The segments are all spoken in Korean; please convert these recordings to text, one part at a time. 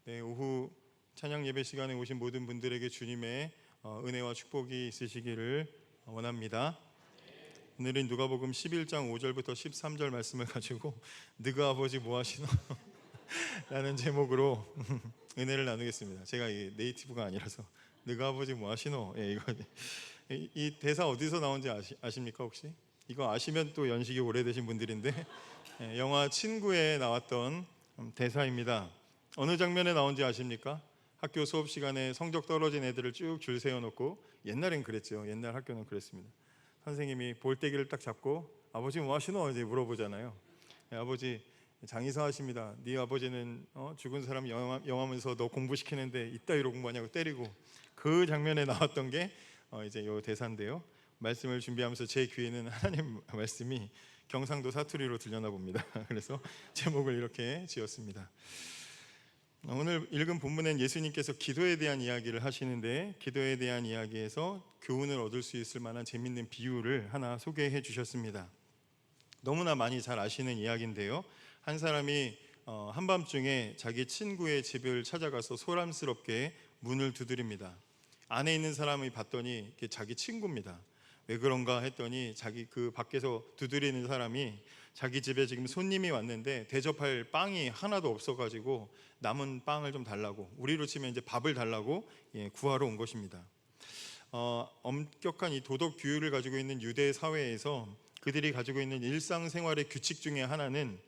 네, 오후 찬양 예배 시간에 오신 모든 분들에게 주님의 은혜와 축복이 있으시기를 원합니다. 오늘은 누가복음 11장 5절부터 13절 말씀을 가지고 너가 아버지 뭐 하시노? 라는 제목으로 은혜를 나누겠습니다. 제가 이 네이티브가 아니라서 너가 아버지 뭐 하시노? 예, 이 대사 어디서 나온지 아십니까 혹시? 이거 아시면 또 연식이 오래되신 분들인데 영화 친구에 나왔던 대사입니다. 어느 장면에 나온지 아십니까? 학교 수업 시간에 성적 떨어진 애들을 쭉 줄 세워놓고, 옛날엔 그랬죠. 옛날 학교는 그랬습니다. 선생님이 볼때기를 딱 잡고 아버지 뭐 하시노? 이제 물어보잖아요. 아버지 장의사 하십니다. 네 아버지는 죽은 사람 영하면서 너 공부시키는데 이따위로 공부하냐고 때리고, 그 장면에 나왔던 게 이제 요 대사인데요. 말씀을 준비하면서 제 귀에는 하나님 말씀이 경상도 사투리로 들려나 봅니다. 그래서 제목을 이렇게 지었습니다. 오늘 읽은 본문엔 예수님께서 기도에 대한 이야기를 하시는데, 기도에 대한 이야기에서 교훈을 얻을 수 있을 만한 재밌는 비유를 하나 소개해 주셨습니다. 너무나 많이 잘 아시는 이야기인데요. 한 사람이 한밤중에 자기 친구의 집을 찾아가서 소란스럽게 문을 두드립니다. 안에 있는 사람이 봤더니 자기 친구입니다. 왜 그런가 했더니 자기 그 밖에서 두드리는 사람이 자기 집에 지금 손님이 왔는데 대접할 빵이 하나도 없어가지고 남은 빵을 좀 달라고, 우리로 치면 이제 밥을 달라고 구하러 온 것입니다. 엄격한 이 도덕 규율을 가지고 있는 유대 사회에서 그들이 가지고 있는 일상생활의 규칙 중에 하나는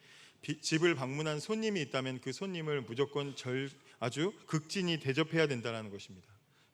집을 방문한 손님이 있다면 그 손님을 무조건 아주 극진히 대접해야 된다는 것입니다.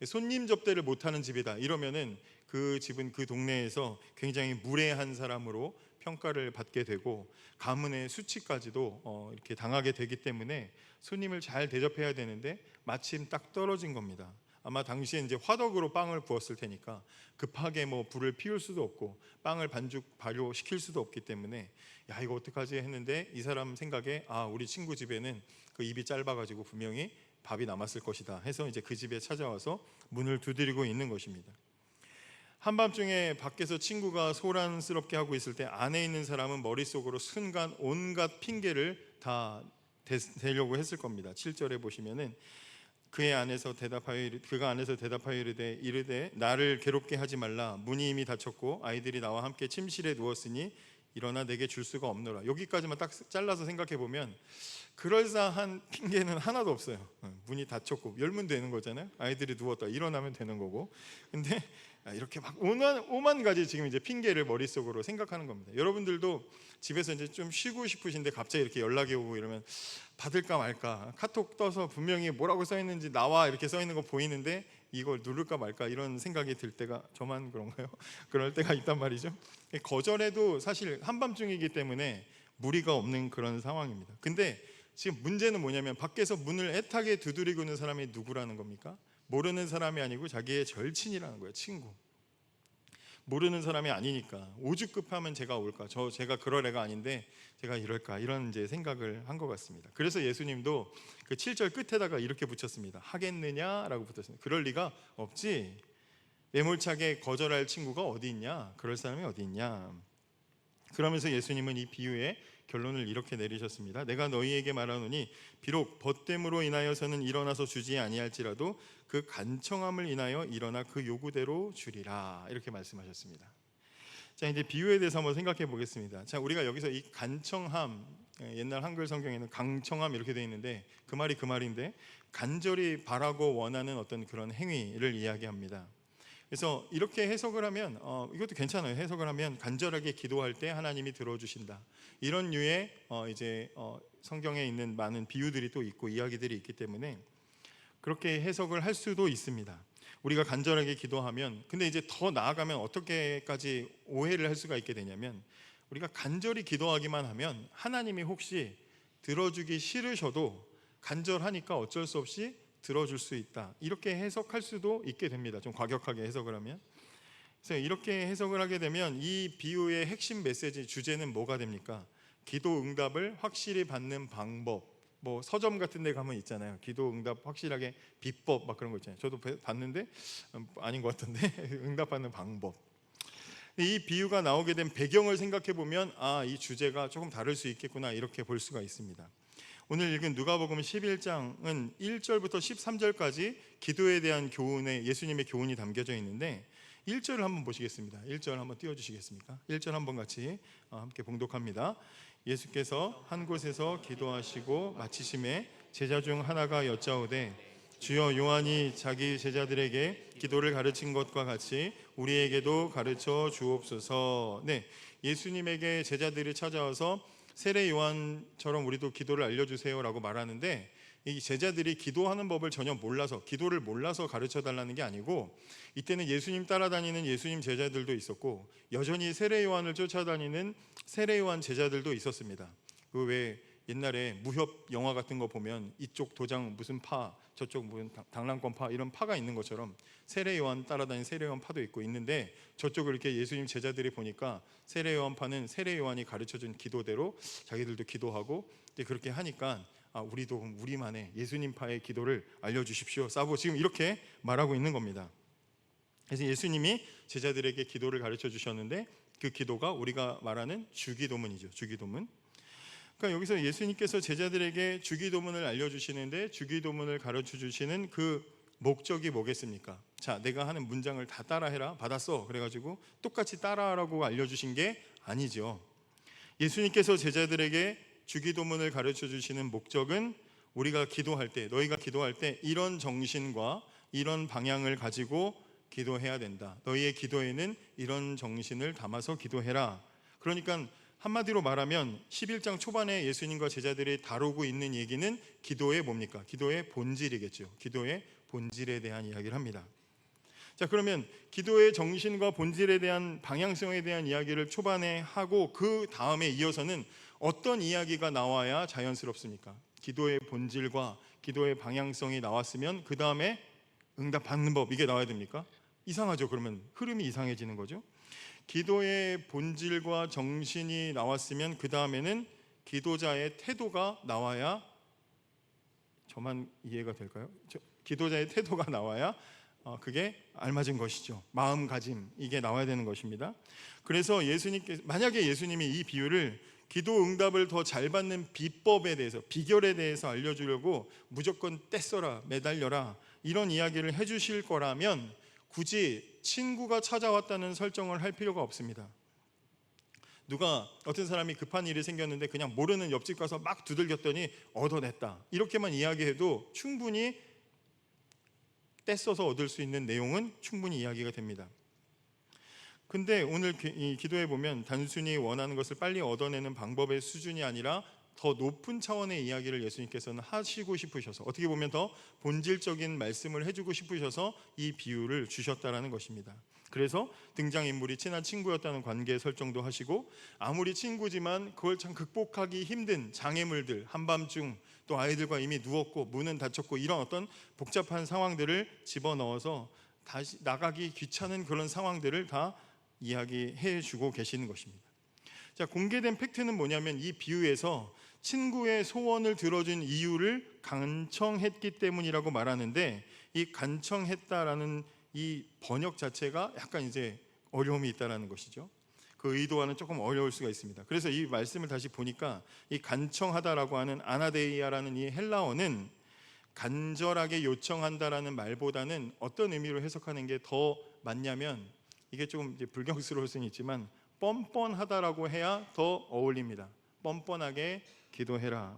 손님 접대를 못하는 집이다 이러면은 그 집은 그 동네에서 굉장히 무례한 사람으로 평가를 받게 되고, 가문의 수치까지도 이렇게 당하게 되기 때문에 손님을 잘 대접해야 되는데 마침 딱 떨어진 겁니다. 아마 당시에 이제 화덕으로 빵을 구웠을 테니까 급하게 뭐 불을 피울 수도 없고 빵을 반죽 발효시킬 수도 없기 때문에 야 이거 어떡하지 했는데, 이 사람 생각에 우리 친구 집에는 그 입이 짧아가지고 분명히 밥이 남았을 것이다 해서 이제 그 집에 찾아와서 문을 두드리고 있는 것입니다. 한밤중에 밖에서 친구가 소란스럽게 하고 있을 때 안에 있는 사람은 머릿속으로 순간 온갖 핑계를 다 대려고 했을 겁니다. 7절에 보시면은 그가 안에서 대답하여 이르되 나를 괴롭게 하지 말라. 문이 이미 닫혔고 아이들이 나와 함께 침실에 누웠으니 일어나 내게 줄 수가 없노라. 여기까지만 딱 잘라서 생각해 보면 그럴싸한 핑계는 하나도 없어요. 문이 닫혔고 열면 되는 거잖아요. 아이들이 누웠다 일어나면 되는 거고. 근데 이렇게 막 오만 가지 지금 이제 핑계를 머릿속으로 생각하는 겁니다. 여러분들도 집에서 이제 좀 쉬고 싶으신데 갑자기 이렇게 연락이 오고 이러면 받을까 말까, 카톡 떠서 분명히 뭐라고 써 있는지 나와 이렇게 써 있는 거 보이는데 이걸 누를까 말까 이런 생각이 들 때가, 저만 그런가요? 그럴 때가 있단 말이죠. 거절해도 사실 한밤중이기 때문에 무리가 없는 그런 상황입니다. 근데 지금 문제는 뭐냐면 밖에서 문을 애타게 두드리고 있는 사람이 누구라는 겁니까? 모르는 사람이 아니고 자기의 절친이라는 거예요. 친구. 모르는 사람이 아니니까 오죽급하면 제가 올까, 제가 그럴 애가 아닌데 제가 이럴까, 이런 이제 생각을 한 것 같습니다. 그래서 예수님도 그 7절 끝에다가 이렇게 붙였습니다. 하겠느냐라고 붙였습니다. 그럴 리가 없지. 매몰차게 거절할 친구가 어디 있냐, 그럴 사람이 어디 있냐. 그러면서 예수님은 이 비유의 결론을 이렇게 내리셨습니다. 내가 너희에게 말하노니 비록 벗됨으로 인하여서는 일어나서 주지 아니할지라도 그 간청함을 인하여 일어나 그 요구대로 주리라. 이렇게 말씀하셨습니다. 자, 이제 비유에 대해서 한번 생각해 보겠습니다. 자, 우리가 여기서 이 간청함, 옛날 한글 성경에는 강청함 이렇게 되어 있는데 그 말이 그 말인데, 간절히 바라고 원하는 어떤 그런 행위를 이야기합니다. 그래서 이렇게 해석을 하면 이것도 괜찮아요. 해석을 하면 간절하게 기도할 때 하나님이 들어주신다, 이런 류의 성경에 있는 많은 비유들이 또 있고 이야기들이 있기 때문에 그렇게 해석을 할 수도 있습니다. 우리가 간절하게 기도하면, 근데 이제 더 나아가면 어떻게까지 오해를 할 수가 있게 되냐면, 우리가 간절히 기도하기만 하면 하나님이 혹시 들어주기 싫으셔도 간절하니까 어쩔 수 없이 들어줄 수 있다, 이렇게 해석할 수도 있게 됩니다. 좀 과격하게 해석을 하면. 그래서 이렇게 해석을 하게 되면 이 비유의 핵심 메시지, 주제는 뭐가 됩니까? 기도 응답을 확실히 받는 방법. 뭐 서점 같은 데 가면 있잖아요. 기도 응답 확실하게 비법 막 그런 거 있잖아요. 저도 봤는데 아닌 것 같던데 응답받는 방법. 이 비유가 나오게 된 배경을 생각해 보면 이 주제가 조금 다를 수 있겠구나, 이렇게 볼 수가 있습니다. 오늘 읽은 누가복음 11장은 1절부터 13절까지 기도에 대한 교훈에 예수님의 교훈이 담겨져 있는데 1절을 한번 보시겠습니다. 1절 한번 띄워주시겠습니까? 1절 한번 같이 함께 봉독합니다. 예수께서 한 곳에서 기도하시고 마치심에 제자 중 하나가 여짜오되 주여 요한이 자기 제자들에게 기도를 가르친 것과 같이 우리에게도 가르쳐 주옵소서. 네, 예수님에게 제자들이 찾아와서 세례 요한처럼 우리도 기도를 알려주세요라고 말하는데 이 제자들이 기도하는 법을 전혀 몰라서 기도를 몰라서 가르쳐 달라는 게 아니고 이때는 예수님 따라다니는 예수님 제자들도 있었고 여전히 세례 요한을 쫓아다니는 세례 요한 제자들도 있었습니다. 그 왜 옛날에 무협 영화 같은 거 보면 이쪽 도장 무슨 파 저쪽 무슨 당랑권 파 이런 파가 있는 것처럼 세례 요한 따라다니는 세례 요한 파도 있고 있는데 저쪽을 이렇게 예수님 제자들이 보니까 세례 요한 파는 세례 요한이 가르쳐준 기도대로 자기들도 기도하고 이제 그렇게 하니까 우리도 우리만의 예수님파의 기도를 알려주십시오 싸고 지금 이렇게 말하고 있는 겁니다. 그래서 예수님이 제자들에게 기도를 가르쳐 주셨는데 그 기도가 우리가 말하는 주기도문이죠. 주기도문. 그러니까 여기서 예수님께서 제자들에게 주기도문을 알려주시는데 주기도문을 가르쳐 주시는 그 목적이 뭐겠습니까? 자, 내가 하는 문장을 다 따라해라 받았어 그래가지고 똑같이 따라하라고 알려주신 게 아니죠. 예수님께서 제자들에게 주기도문을 가르쳐 주시는 목적은 우리가 기도할 때 너희가 기도할 때 이런 정신과 이런 방향을 가지고 기도해야 된다. 너희의 기도에는 이런 정신을 담아서 기도해라. 그러니까 한마디로 말하면 11장 초반에 예수님과 제자들이 다루고 있는 얘기는 기도의 뭡니까? 기도의 본질이겠죠. 기도의 본질에 대한 이야기를 합니다. 자, 그러면 기도의 정신과 본질에 대한 방향성에 대한 이야기를 초반에 하고 그 다음에 이어서는 어떤 이야기가 나와야 자연스럽습니까? 기도의 본질과 기도의 방향성이 나왔으면 그 다음에 응답받는 법 이게 나와야 됩니까? 이상하죠. 그러면 흐름이 이상해지는 거죠. 기도의 본질과 정신이 나왔으면 그 다음에는 기도자의 태도가 나와야 저만 이해가 될까요? 기도자의 태도가 나와야 그게 알맞은 것이죠. 마음가짐 이게 나와야 되는 것입니다. 그래서 예수님께서 만약에 예수님이 이 비유를 기도 응답을 더 잘 받는 비법에 대해서 비결에 대해서 알려주려고 무조건 떼써라 매달려라 이런 이야기를 해주실 거라면 굳이 친구가 찾아왔다는 설정을 할 필요가 없습니다. 누가 어떤 사람이 급한 일이 생겼는데 그냥 모르는 옆집 가서 막 두들겼더니 얻어냈다 이렇게만 이야기해도 충분히 떼써서 얻을 수 있는 내용은 충분히 이야기가 됩니다. 근데 오늘 이 기도에 보면 단순히 원하는 것을 빨리 얻어내는 방법의 수준이 아니라 더 높은 차원의 이야기를 예수님께서는 하시고 싶으셔서 어떻게 보면 더 본질적인 말씀을 해주고 싶으셔서 이 비유를 주셨다라는 것입니다. 그래서 등장인물이 친한 친구였다는 관계 설정도 하시고 아무리 친구지만 그걸 참 극복하기 힘든 장애물들 한밤중 또 아이들과 이미 누웠고 문은 닫혔고 이런 어떤 복잡한 상황들을 집어넣어서 다시 나가기 귀찮은 그런 상황들을 다 이야기해 주고 계시는 것입니다. 자, 공개된 팩트는 뭐냐면 이 비유에서 친구의 소원을 들어준 이유를 간청했기 때문이라고 말하는데 이 간청했다라는 이 번역 자체가 약간 이제 어려움이 있다라는 것이죠. 그 의도와는 조금 어려울 수가 있습니다. 그래서 이 말씀을 다시 보니까 이 간청하다라고 하는 아나데이아라는 이 헬라어는 간절하게 요청한다라는 말보다는 어떤 의미로 해석하는 게 더 맞냐면 이게 좀 이제 불경스러울 수는 있지만 뻔뻔하다라고 해야 더 어울립니다. 뻔뻔하게 기도해라.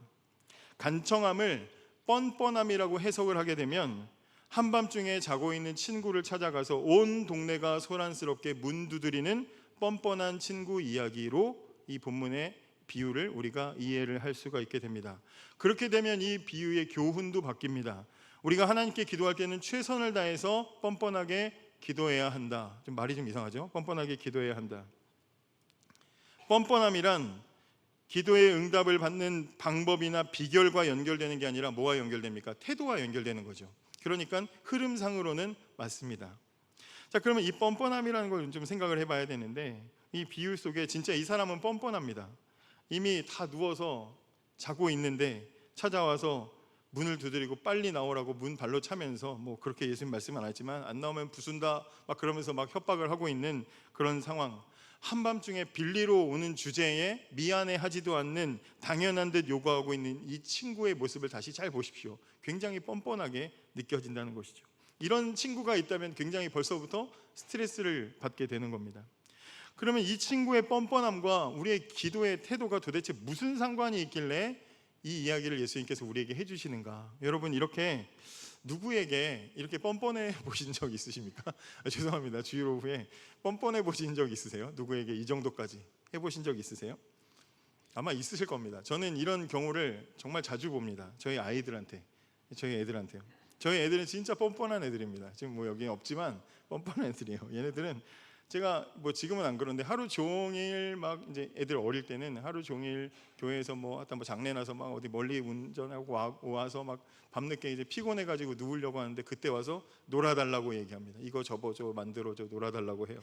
간청함을 뻔뻔함이라고 해석을 하게 되면 한밤중에 자고 있는 친구를 찾아가서 온 동네가 소란스럽게 문 두드리는 뻔뻔한 친구 이야기로 이 본문의 비유를 우리가 이해를 할 수가 있게 됩니다. 그렇게 되면 이 비유의 교훈도 바뀝니다. 우리가 하나님께 기도할 때는 최선을 다해서 뻔뻔하게 기도해야 한다. 좀 말이 좀 이상하죠? 뻔뻔하게 기도해야 한다. 뻔뻔함이란 기도의 응답을 받는 방법이나 비결과 연결되는 게 아니라 뭐와 연결됩니까? 태도와 연결되는 거죠. 그러니까 흐름상으로는 맞습니다. 자, 그러면 이 뻔뻔함이라는 걸 좀 생각을 해봐야 되는데 이 비유 속에 진짜 이 사람은 뻔뻔합니다. 이미 다 누워서 자고 있는데 찾아와서 문을 두드리고 빨리 나오라고 문 발로 차면서 뭐 그렇게 예수님 말씀은 안 했지만 안 나오면 부순다 막 그러면서 막 협박을 하고 있는 그런 상황. 한밤중에 빌리로 오는 주제에 미안해하지도 않는 당연한 듯 요구하고 있는 이 친구의 모습을 다시 잘 보십시오. 굉장히 뻔뻔하게 느껴진다는 것이죠. 이런 친구가 있다면 굉장히 벌써부터 스트레스를 받게 되는 겁니다. 그러면 이 친구의 뻔뻔함과 우리의 기도의 태도가 도대체 무슨 상관이 있길래 이 이야기를 예수님께서 우리에게 해주시는가? 여러분, 이렇게 누구에게 이렇게 뻔뻔해 보신 적 있으십니까? 죄송합니다. 주일 오후에 뻔뻔해 보신 적 있으세요? 누구에게 이 정도까지 해보신 적 있으세요? 아마 있으실 겁니다. 저는 이런 경우를 정말 자주 봅니다. 저희 아이들한테, 저희 애들한테요. 저희 애들은 진짜 뻔뻔한 애들입니다. 지금 뭐 여기 없지만 뻔뻔한 애들이에요. 얘네들은 제가 뭐 지금은 안 그런데 하루 종일 막 이제 애들 어릴 때는 하루 종일 교회에서 뭐 하여튼 뭐 장례 나서 막 어디 멀리 운전하고 와서 막 밤늦게 이제 피곤해 가지고 누우려고 하는데 그때 와서 놀아달라고 얘기합니다. 이거 접어줘, 만들어줘, 놀아달라고 해요.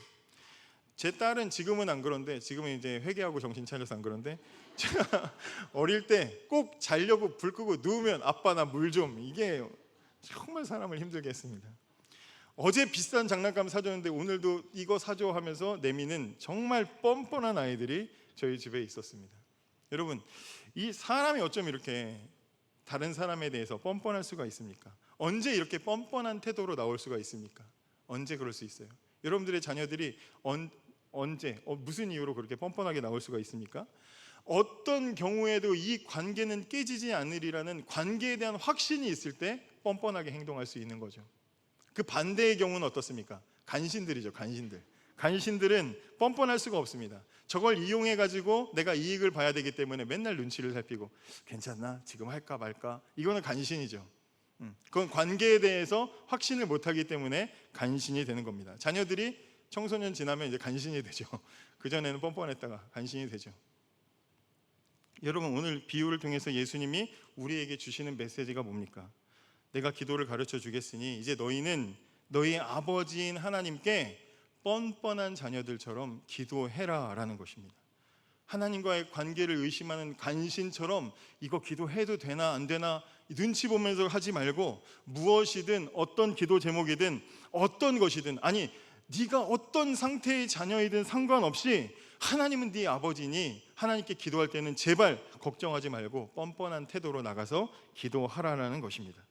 제 딸은 지금은 안 그런데, 지금은 이제 회개하고 정신 차려서 안 그런데, 제가 어릴 때 꼭 자려고 불 끄고 누우면 아빠 나 물 좀, 이게 정말 사람을 힘들게 했습니다. 어제 비싼 장난감 사줬는데 오늘도 이거 사줘 하면서 내미는 정말 뻔뻔한 아이들이 저희 집에 있었습니다. 여러분, 이 사람이 어쩜 이렇게 다른 사람에 대해서 뻔뻔할 수가 있습니까? 언제 이렇게 뻔뻔한 태도로 나올 수가 있습니까? 언제 그럴 수 있어요? 여러분들의 자녀들이 언제 무슨 이유로 그렇게 뻔뻔하게 나올 수가 있습니까? 어떤 경우에도 이 관계는 깨지지 않으리라는 관계에 대한 확신이 있을 때 뻔뻔하게 행동할 수 있는 거죠. 그 반대의 경우는 어떻습니까? 간신들이죠. 간신들은 뻔뻔할 수가 없습니다. 저걸 이용해 가지고 내가 이익을 봐야 되기 때문에 맨날 눈치를 살피고 괜찮나? 지금 할까 말까? 이거는 간신이죠. 그건 관계에 대해서 확신을 못하기 때문에 간신이 되는 겁니다. 자녀들이 청소년 지나면 이제 간신이 되죠. 그전에는 뻔뻔했다가 간신이 되죠. 여러분, 오늘 비유를 통해서 예수님이 우리에게 주시는 메시지가 뭡니까? 내가 기도를 가르쳐 주겠으니 이제 너희는 너희 아버지인 하나님께 뻔뻔한 자녀들처럼 기도해라 라는 것입니다. 하나님과의 관계를 의심하는 간신처럼 이거 기도해도 되나 안 되나 눈치 보면서 하지 말고, 무엇이든 어떤 기도 제목이든 어떤 것이든, 아니 네가 어떤 상태의 자녀이든 상관없이 하나님은 네 아버지니 하나님께 기도할 때는 제발 걱정하지 말고 뻔뻔한 태도로 나가서 기도하라는 것입니다.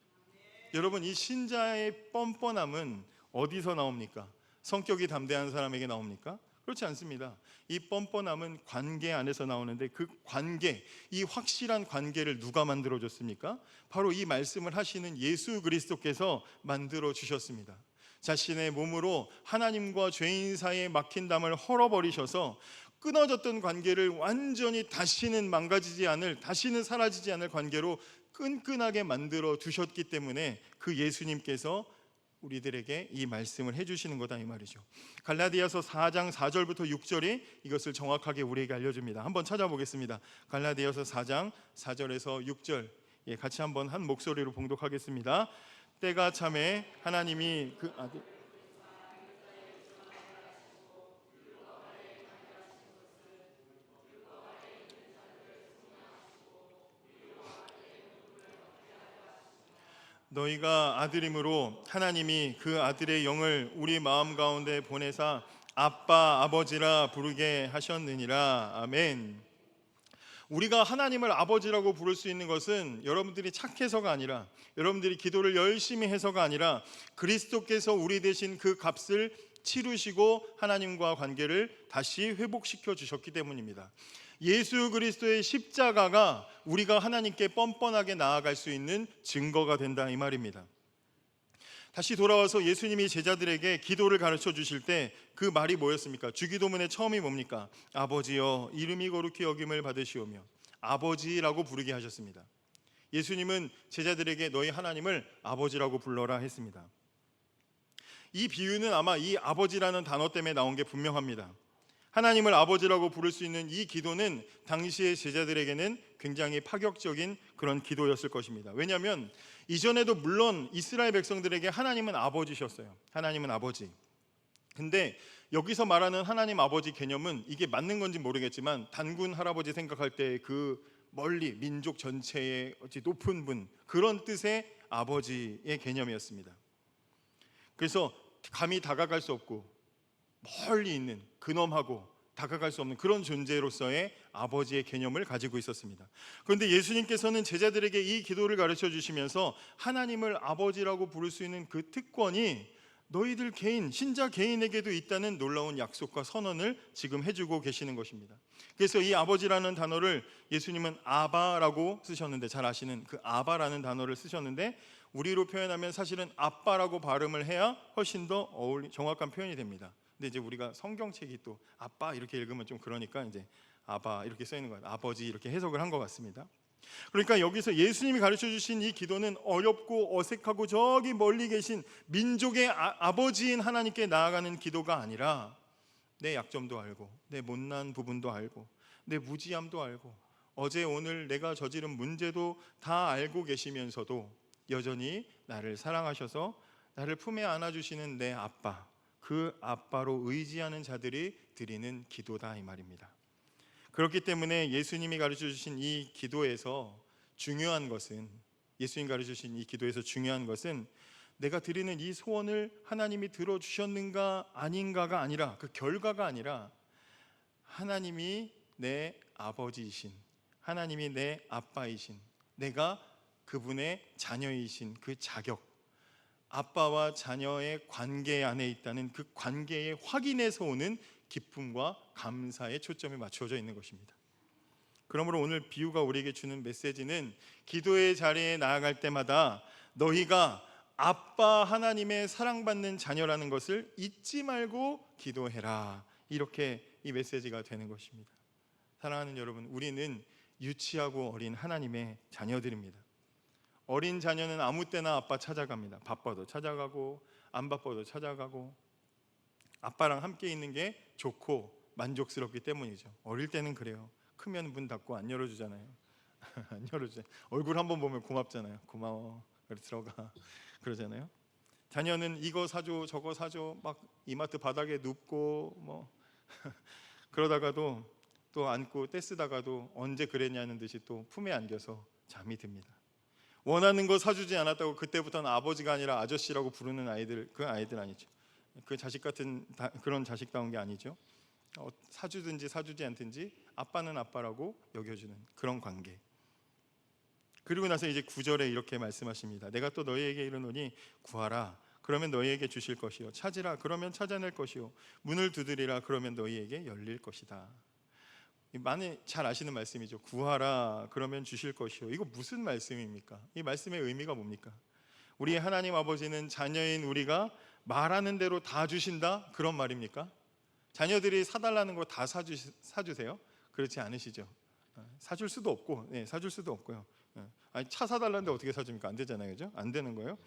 여러분, 이 신자의 뻔뻔함은 어디서 나옵니까? 성격이 담대한 사람에게 나옵니까? 그렇지 않습니다. 이 뻔뻔함은 관계 안에서 나오는데, 그 관계, 이 확실한 관계를 누가 만들어줬습니까? 바로 이 말씀을 하시는 예수 그리스도께서 만들어 주셨습니다. 자신의 몸으로 하나님과 죄인 사이에 막힌 담을 헐어버리셔서 끊어졌던 관계를 완전히 다시는 망가지지 않을, 다시는 사라지지 않을 관계로 끈끈하게 만들어 두셨기 때문에 그 예수님께서 우리들에게 이 말씀을 해주시는 거다, 이 말이죠. 갈라디아서 4장 4절부터 6절이 이것을 정확하게 우리에게 알려줍니다. 한번 찾아보겠습니다. 갈라디아서 4장 4절에서 6절, 같이 한번 한 목소리로 봉독하겠습니다. 때가 참에 하나님이 그 아들 너희가 아들이므로 하나님이 그 아들의 영을 우리 마음 가운데 보내사 아빠 아버지라 부르게 하셨느니라. 아멘. 우리가 하나님을 아버지라고 부를 수 있는 것은 여러분들이 착해서가 아니라, 여러분들이 기도를 열심히 해서가 아니라, 그리스도께서 우리 대신 그 값을 치르시고 하나님과 관계를 다시 회복시켜 주셨기 때문입니다. 예수 그리스도의 십자가가 우리가 하나님께 뻔뻔하게 나아갈 수 있는 증거가 된다, 이 말입니다. 다시 돌아와서 예수님이 제자들에게 기도를 가르쳐 주실 때 그 말이 뭐였습니까? 주기도문의 처음이 뭡니까? 아버지여 이름이 거룩히 여김을 받으시오며, 아버지라고 부르게 하셨습니다. 예수님은 제자들에게 너희 하나님을 아버지라고 불러라 했습니다. 이 비유는 아마 이 아버지라는 단어 때문에 나온 게 분명합니다. 하나님을 아버지라고 부를 수 있는 이 기도는 당시의 제자들에게는 굉장히 파격적인 그런 기도였을 것입니다. 왜냐하면 이전에도 물론 이스라엘 백성들에게 하나님은 아버지셨어요. 하나님은 아버지. 근데 여기서 말하는 하나님 아버지 개념은 이게 맞는 건지 모르겠지만 단군 할아버지 생각할 때 그 멀리 민족 전체의 어찌 높은 분, 그런 뜻의 아버지의 개념이었습니다. 그래서 감히 다가갈 수 없고 멀리 있는 근엄하고 다가갈 수 없는 그런 존재로서의 아버지의 개념을 가지고 있었습니다. 그런데 예수님께서는 제자들에게 이 기도를 가르쳐 주시면서 하나님을 아버지라고 부를 수 있는 그 특권이 너희들 개인, 신자 개인에게도 있다는 놀라운 약속과 선언을 지금 해주고 계시는 것입니다. 그래서 이 아버지라는 단어를 예수님은 아바라고 쓰셨는데, 잘 아시는 그 아바라는 단어를 쓰셨는데, 우리로 표현하면 사실은 아빠라고 발음을 해야 훨씬 더 정확한 표현이 됩니다. 근데 이제 우리가 성경책이 또 아빠 이렇게 읽으면 좀 그러니까 이제 아바 이렇게 써 있는 거예요. 아버지 이렇게 해석을 한 것 같습니다. 그러니까 여기서 예수님이 가르쳐 주신 이 기도는 어렵고 어색하고 저기 멀리 계신 민족의 아버지인 하나님께 나아가는 기도가 아니라 내 약점도 알고 내 못난 부분도 알고 내 무지함도 알고 어제 오늘 내가 저지른 문제도 다 알고 계시면서도 여전히 나를 사랑하셔서 나를 품에 안아주시는 내 아빠, 그 아빠로 의지하는 자들이 드리는 기도다 이 말입니다. 그렇기 때문에 예수님이 가르쳐 주신 이 기도에서 중요한 것은, 예수님 가르쳐 주신 이 기도에서 중요한 것은 내가 드리는 이 소원을 하나님이 들어주셨는가 아닌가가 아니라, 그 결과가 아니라 하나님이 내 아버지이신, 하나님이 내 아빠이신, 내가 그분의 자녀이신 그 자격, 아빠와 자녀의 관계 안에 있다는 그 관계의 확인에서 오는 기쁨과 감사에 초점이 맞춰져 있는 것입니다. 그러므로 오늘 비유가 우리에게 주는 메시지는 기도의 자리에 나아갈 때마다 너희가 아빠 하나님의 사랑받는 자녀라는 것을 잊지 말고 기도해라, 이렇게 이 메시지가 되는 것입니다. 사랑하는 여러분, 우리는 유치하고 어린 하나님의 자녀들입니다. 어린 자녀는 아무 때나 아빠 찾아갑니다. 바빠도 찾아가고 안 바빠도 찾아가고 아빠랑 함께 있는 게 좋고 만족스럽기 때문이죠. 어릴 때는 그래요. 크면 문 닫고 안 열어주잖아요. 안 열어주잖아요. 얼굴 한번 보면 고맙잖아요. 고마워, 그래 들어가, 그러잖아요. 자녀는 이거 사줘 저거 사줘 막 이마트 바닥에 눕고 뭐 그러다가도 또 안고 떼쓰다가도 언제 그랬냐는 듯이 또 품에 안겨서 잠이 듭니다. 원하는 거 사주지 않았다고 그때부터는 아버지가 아니라 아저씨라고 부르는 아이들, 그 아이들 아니죠. 그 자식 같은 그런 자식다운 게 아니죠. 사주든지 사주지 않든지 아빠는 아빠라고 여겨주는 그런 관계. 그리고 나서 이제 9절에 이렇게 말씀하십니다. 내가 또 너희에게 이르노니 구하라 그러면 너희에게 주실 것이요 찾으라 그러면 찾아낼 것이요 문을 두드리라 그러면 너희에게 열릴 것이다. 많이 잘 아시는 말씀이죠. 구하라 그러면 주실 것이요. 이거 무슨 말씀입니까? 이 말씀의 의미가 뭡니까? 우리 하나님 아버지는 자녀인 우리가 말하는 대로 다 주신다, 그런 말입니까? 자녀들이 사달라는 거 다 사주세요? 그렇지 않으시죠? 사줄 수도 없고, 사줄 수도 없고요. 아니, 차 사달라는데 어떻게 사줍니까? 안 되잖아요, 그죠? 안 되는 거예요.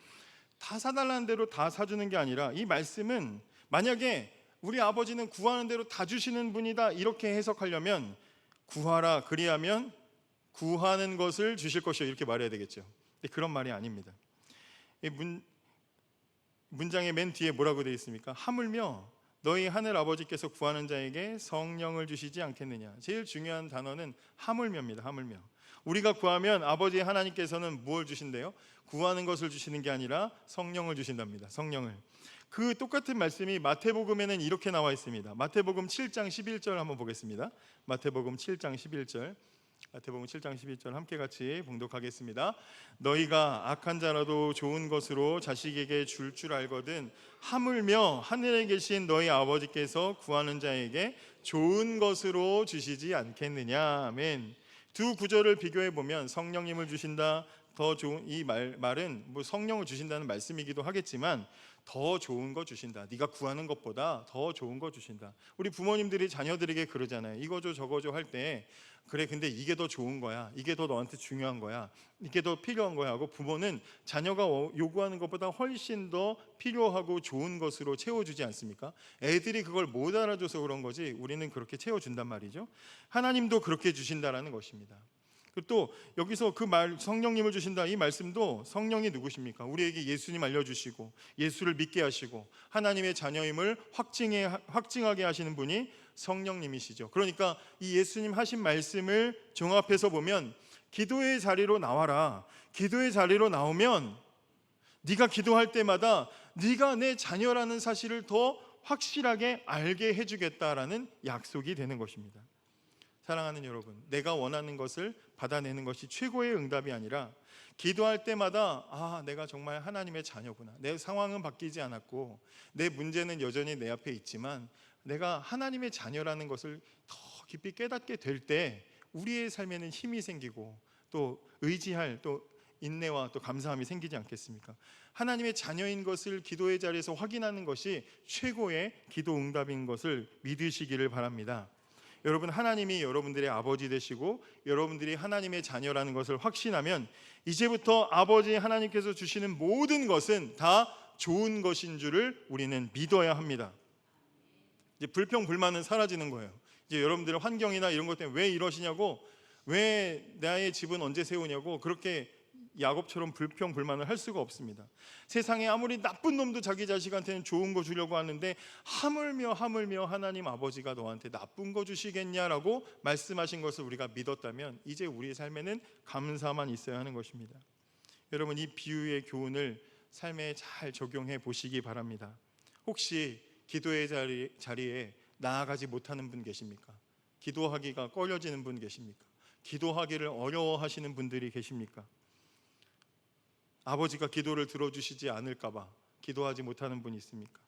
다 사달라는 대로 다 사주는 게 아니라, 이 말씀은 만약에 우리 아버지는 구하는 대로 다 주시는 분이다 이렇게 해석하려면 구하라 그리하면 구하는 것을 주실 것이요 이렇게 말해야 되겠죠. 근데 그런 말이 아닙니다. 이 문장의 맨 뒤에 뭐라고 되어 있습니까? 하물며 너희 하늘 아버지께서 구하는 자에게 성령을 주시지 않겠느냐. 제일 중요한 단어는 하물며입니다. 하물며. 우리가 구하면 아버지 하나님께서는 무엇을 주신대요? 구하는 것을 주시는 게 아니라 성령을 주신답니다. 성령을. 그 똑같은 말씀이 마태복음에는 이렇게 나와 있습니다. 마태복음 7장 11절 한번 보겠습니다. 마태복음 7장 11절. 마태복음 7장 11절 함께 같이 봉독하겠습니다. 너희가 악한 자라도 좋은 것으로 자식에게 줄 알거든 하물며 하늘에 계신 너희 아버지께서 구하는 자에게 좋은 것으로 주시지 않겠느냐. 아멘. 두 구절을 비교해 보면 성령님을 주신다, 더 좋은, 이 말은 뭐 성령을 주신다는 말씀이기도 하겠지만 더 좋은 거 주신다. 네가 구하는 것보다 더 좋은 거 주신다. 우리 부모님들이 자녀들에게 그러잖아요. 이거 줘 저거 줘 할 때 그래 근데 이게 더 좋은 거야. 이게 더 너한테 중요한 거야. 이게 더 필요한 거야 하고 부모는 자녀가 요구하는 것보다 훨씬 더 필요하고 좋은 것으로 채워주지 않습니까? 애들이 그걸 못 알아줘서 그런 거지 우리는 그렇게 채워준단 말이죠. 하나님도 그렇게 주신다라는 것입니다. 또 여기서 그 말 성령님을 주신다 이 말씀도 성령이 누구십니까? 우리에게 예수님 알려주시고 예수를 믿게 하시고 하나님의 자녀임을 확증하게 하시는 분이 성령님이시죠. 그러니까 이 예수님 하신 말씀을 종합해서 보면 기도의 자리로 나와라. 기도의 자리로 나오면 네가 기도할 때마다 네가 내 자녀라는 사실을 더 확실하게 알게 해주겠다라는 약속이 되는 것입니다. 사랑하는 여러분, 내가 원하는 것을 받아내는 것이 최고의 응답이 아니라 기도할 때마다 내가 정말 하나님의 자녀구나, 내 상황은 바뀌지 않았고 내 문제는 여전히 내 앞에 있지만 내가 하나님의 자녀라는 것을 더 깊이 깨닫게 될 때 우리의 삶에는 힘이 생기고 또 의지할 또 인내와 또 감사함이 생기지 않겠습니까? 하나님의 자녀인 것을 기도의 자리에서 확인하는 것이 최고의 기도 응답인 것을 믿으시기를 바랍니다. 여러분, 하나님이 여러분들의 아버지 되시고 여러분들이 하나님의 자녀라는 것을 확신하면 이제부터 아버지 하나님께서 주시는 모든 것은 다 좋은 것인 줄을 우리는 믿어야 합니다. 이제 불평 불만은 사라지는 거예요. 이제 여러분들의 환경이나 이런 것 때문에 왜 이러시냐고, 왜 나의 집은 언제 세우냐고 그렇게 야곱처럼 불평 불만을 할 수가 없습니다. 세상에 아무리 나쁜 놈도 자기 자식한테는 좋은 거 주려고 하는데 하물며 하나님 아버지가 너한테 나쁜 거 주시겠냐라고 말씀하신 것을 우리가 믿었다면 이제 우리의 삶에는 감사만 있어야 하는 것입니다. 여러분, 이 비유의 교훈을 삶에 잘 적용해 보시기 바랍니다. 혹시 기도의 자리에 나아가지 못하는 분 계십니까? 기도하기가 꺼려지는 분 계십니까? 기도하기를 어려워하시는 분들이 계십니까? 아버지가 기도를 들어주시지 않을까봐 기도하지 못하는 분 있습니까?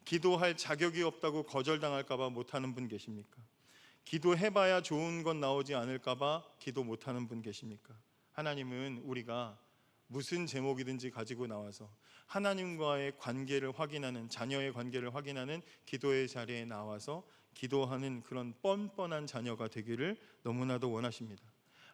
기도할 자격이 없다고 거절당할까봐 못하는 분 계십니까? 기도해봐야 좋은 건 나오지 않을까봐 기도 못하는 분 계십니까? 하나님은 우리가 무슨 제목이든지 가지고 나와서 하나님과의 관계를 확인하는, 자녀의 관계를 확인하는 기도의 자리에 나와서 기도하는 그런 뻔뻔한 자녀가 되기를 너무나도 원하십니다.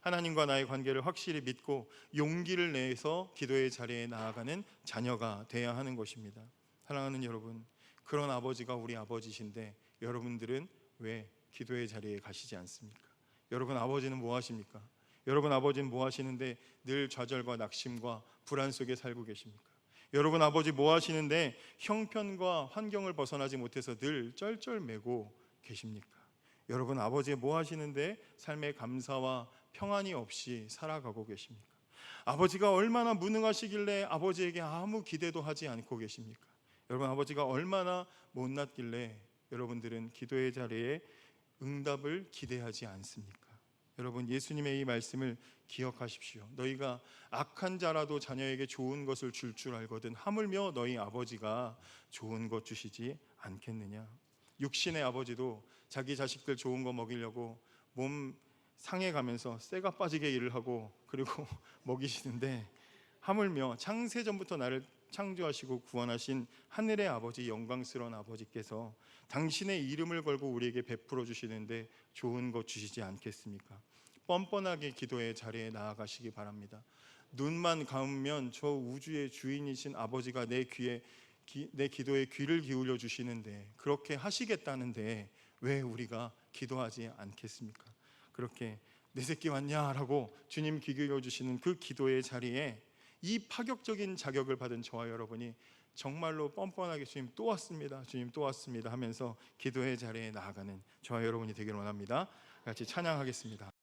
하나님과 나의 관계를 확실히 믿고 용기를 내서 기도의 자리에 나아가는 자녀가 돼야 하는 것입니다. 사랑하는 여러분, 그런 아버지가 우리 아버지신데 여러분들은 왜 기도의 자리에 가시지 않습니까? 여러분 아버지는 뭐 하십니까? 여러분 아버지는 뭐 하시는데 늘 좌절과 낙심과 불안 속에 살고 계십니까? 여러분 아버지 뭐 하시는데 형편과 환경을 벗어나지 못해서 늘 쩔쩔매고 계십니까? 여러분 아버지 뭐 하시는데 삶의 감사와 평안이 없이 살아가고 계십니까? 아버지가 얼마나 무능하시길래 아버지에게 아무 기대도 하지 않고 계십니까? 여러분 아버지가 얼마나 못났길래 여러분들은 기도의 자리에 응답을 기대하지 않습니까? 여러분, 예수님의 이 말씀을 기억하십시오. 너희가 악한 자라도 자녀에게 좋은 것을 줄 알거든 하물며 너희 아버지가 좋은 것 주시지 않겠느냐? 육신의 아버지도 자기 자식들 좋은 거 먹이려고 몸 상해가면서 쇠가 빠지게 일을 하고 그리고 먹이시는데 하물며 창세전부터 나를 창조하시고 구원하신 하늘의 아버지, 영광스러운 아버지께서 당신의 이름을 걸고 우리에게 베풀어 주시는데 좋은 것 주시지 않겠습니까? 뻔뻔하게 기도의 자리에 나아가시기 바랍니다. 눈만 감으면 저 우주의 주인이신 아버지가 내 기도에 귀를 기울여 주시는데 그렇게 하시겠다는데 왜 우리가 기도하지 않겠습니까? 그렇게 내 새끼 왔냐라고 주님 귀 기울여 주시는 그 기도의 자리에 이 파격적인 자격을 받은 저와 여러분이 정말로 뻔뻔하게 주님 또 왔습니다, 주님 또 왔습니다 하면서 기도의 자리에 나아가는 저와 여러분이 되기를 원합니다. 같이 찬양하겠습니다.